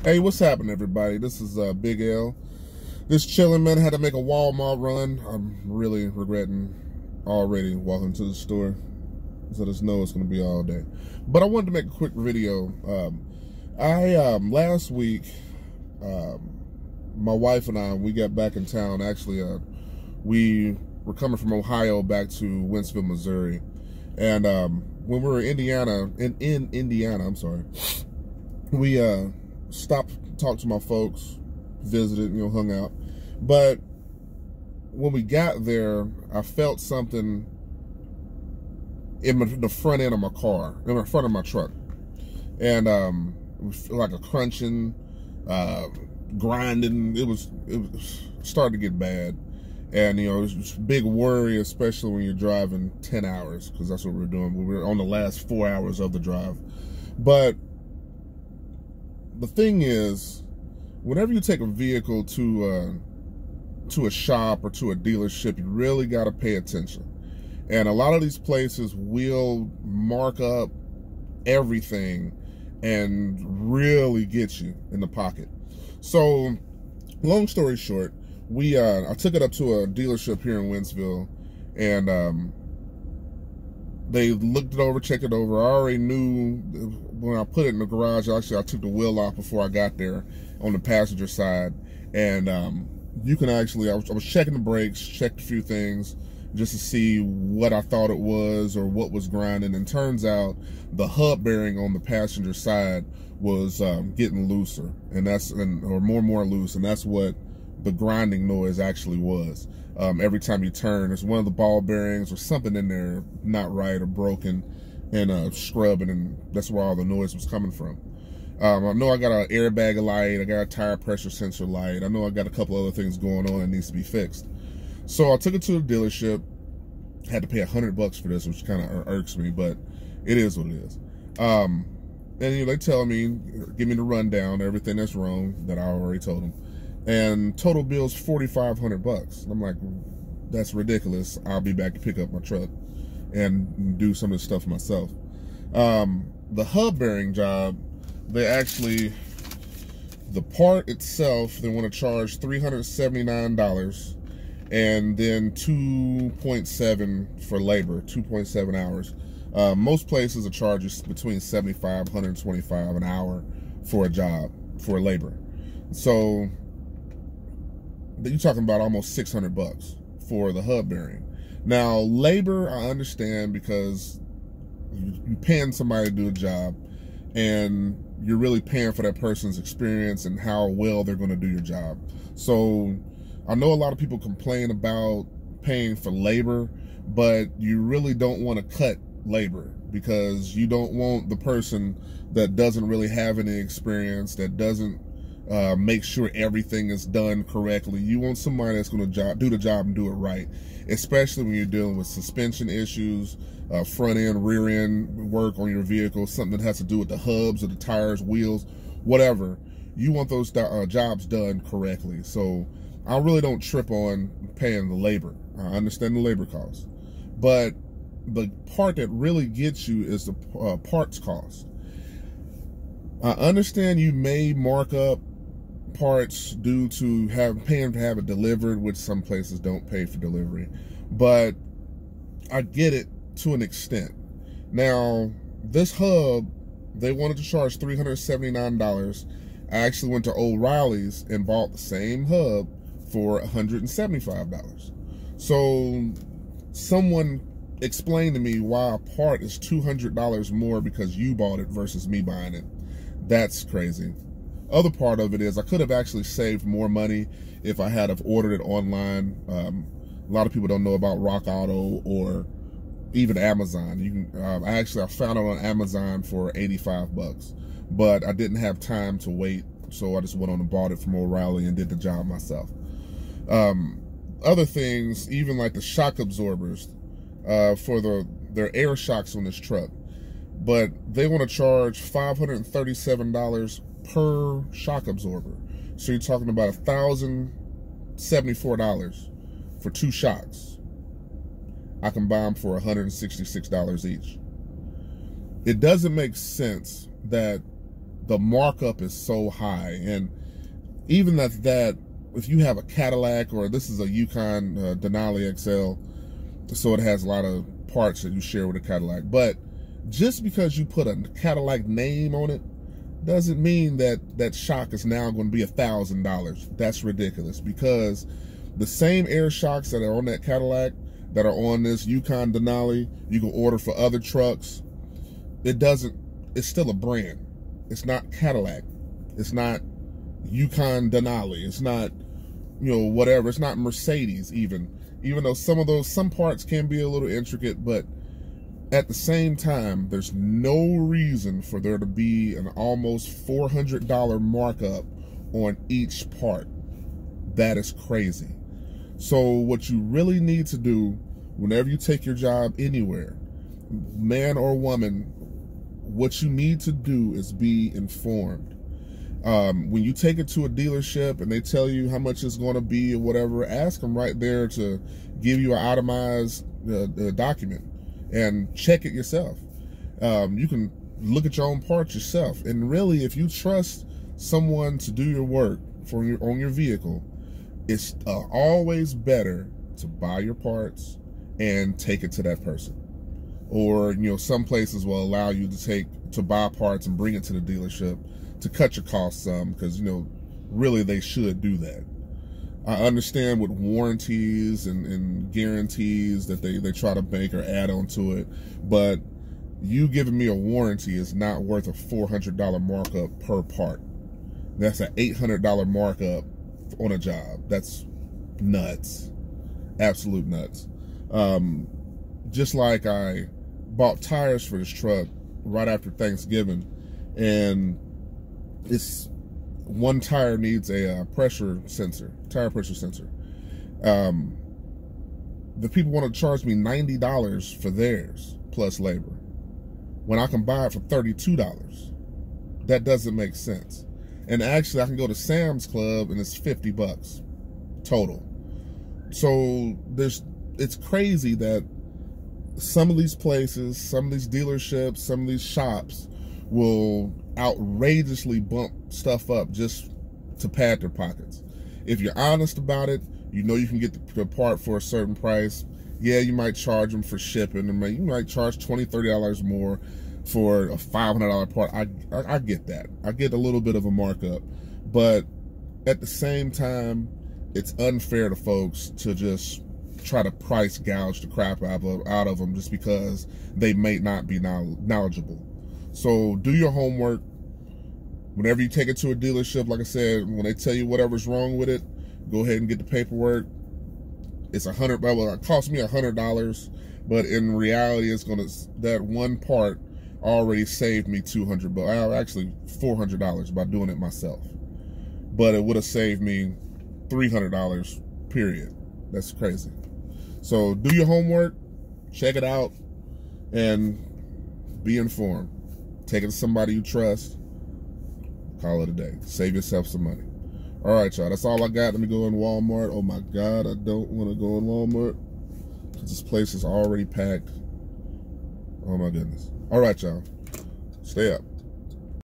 Hey, what's happening, everybody? This is Big L. Just chilling, man. Had to make a Walmart run. I'm really regretting already walking to the store. So just know it's going to be all day. But I wanted to make a quick video. Last week, my wife and I, we got back in town. Actually, we were coming from Ohio back to Wentzville, Missouri. And when we were in Indiana, I'm sorry, we stopped, talked to my folks, visited, hung out. But when we got there, I felt something in the front end of my car, in the front of my truck. And like a crunching, grinding. It was starting to get bad. And, it was a big worry, especially when you're driving 10 hours, because that's what we were doing. We were on the last 4 hours of the drive. But the thing is, whenever you take a vehicle to a shop or to a dealership, you really got to pay attention. And a lot of these places will mark up everything and really get you in the pocket. So, long story short, I took it up to a dealership here in Wentzville, and they looked it over, checked it over. I already knew when I put it in the garage. Actually, I took the wheel off before I got there on the passenger side, and you can actually, I was checking the brakes, checked a few things just to see what I thought it was or what was grinding, and turns out the hub bearing on the passenger side was getting looser, or more and more loose, and that's what the grinding noise actually was. Every time you turn, there's one of the ball bearings or something in there not right or broken, and scrubbing, and that's where all the noise was coming from. I know I got an airbag light, I got a tire pressure sensor light, I know I got a couple other things going on that needs to be fixed. So I took it to the dealership, had to pay $100 for this, which kind of irks me, but it is what it is. And they tell me, give me the rundown, everything that's wrong that I already told them. And total bill's $4,500. I'm like, that's ridiculous. I'll be back to pick up my truck and do some of this stuff myself. The hub bearing job, the part itself, they want to charge $379, and then $2.7 for labor, 2.7 hours. Most places will charge you between $75, $125 an hour for a job, for labor. So you're talking about almost $600 for the hub bearing. Now, labor, I understand, because you're paying somebody to do a job, and you're really paying for that person's experience and how well they're going to do your job. So I know a lot of people complain about paying for labor, but you really don't want to cut labor, because you don't want the person that doesn't really have any experience, that doesn't make sure everything is done correctly. You want somebody that's going to do the job and do it right, especially when you're dealing with suspension issues, front end, rear end work on your vehicle, something that has to do with the hubs or the tires, wheels, whatever. You want those jobs done correctly. So I really don't trip on paying the labor. I understand the labor cost, but the part that really gets you is the parts cost. I understand you may mark up parts due to paying to have it delivered, which some places don't pay for delivery, but I get it to an extent. Now, this hub, they wanted to charge $379. I actually went to O'Reilly's and bought the same hub for $175. So someone explained to me why a part is $200 more because you bought it versus me buying it. That's crazy. Other part of it is I could have actually saved more money if I had have ordered it online. A lot of people don't know about Rock Auto or even Amazon. You can I found it on Amazon for $85, but I didn't have time to wait, so I just went on and bought it from O'Reilly and did the job myself. Other things, even like the shock absorbers for their air shocks on this truck, but they want to charge $537 per shock absorber. So you're talking about $1,074 for 2 shocks. I can buy them for $166 each. It doesn't make sense that the markup is so high. And even that if you have a Cadillac, or this is a Yukon Denali XL, so it has a lot of parts that you share with a Cadillac, but just because you put a Cadillac name on it doesn't mean that shock is now going to be $1,000. That's ridiculous, because the same air shocks that are on that Cadillac that are on this Yukon Denali, you can order for other trucks. It's still a brand. It's not Cadillac. It's not Yukon Denali. It's not, whatever. It's not Mercedes even though some parts can be a little intricate, but at the same time, there's no reason for there to be an almost $400 markup on each part. That is crazy. So what you really need to do whenever you take your job anywhere, man or woman, what you need to do is be informed. When you take it to a dealership and they tell you how much it's going to be or whatever, ask them right there to give you an itemized document and check it yourself. You can look at your own parts yourself. And really, if you trust someone to do your work on your vehicle, it's always better to buy your parts and take it to that person. Or, some places will allow you to buy parts and bring it to the dealership to cut your costs some, because, really they should do that. I understand with warranties and guarantees that they try to bank or add onto it, but you giving me a warranty is not worth a $400 markup per part. That's an $800 markup on a job. That's nuts. Absolute nuts. Just like I bought tires for this truck right after Thanksgiving, and one tire needs a pressure sensor, tire pressure sensor. The people want to charge me $90 for theirs plus labor, when I can buy it for $32. That doesn't make sense. And actually, I can go to Sam's Club and it's $50 total. So it's crazy that some of these places, some of these dealerships, some of these shops will outrageously bump stuff up just to pad their pockets. If you're honest about it, you can get the part for a certain price. Yeah, you might charge them for shipping, and you might charge $20, $30 more for a $500 part. I get that. I get a little bit of a markup, but at the same time, it's unfair to folks to just try to price gouge the crap out of them just because they may not be knowledgeable. So do your homework. Whenever you take it to a dealership, like I said, when they tell you whatever's wrong with it, go ahead and get the paperwork. It's $100. Well, it cost me $100, but in reality, that one part already saved me $200. Actually, $400 by doing it myself. But it would have saved me $300. Period. That's crazy. So do your homework, check it out, and be informed. Take it to somebody you trust. Call it a day. Save yourself some money. All right, y'all. That's all I got. Let me go in Walmart. Oh, my God. I don't want to go in Walmart because this place is already packed. Oh, my goodness. All right, y'all. Stay up.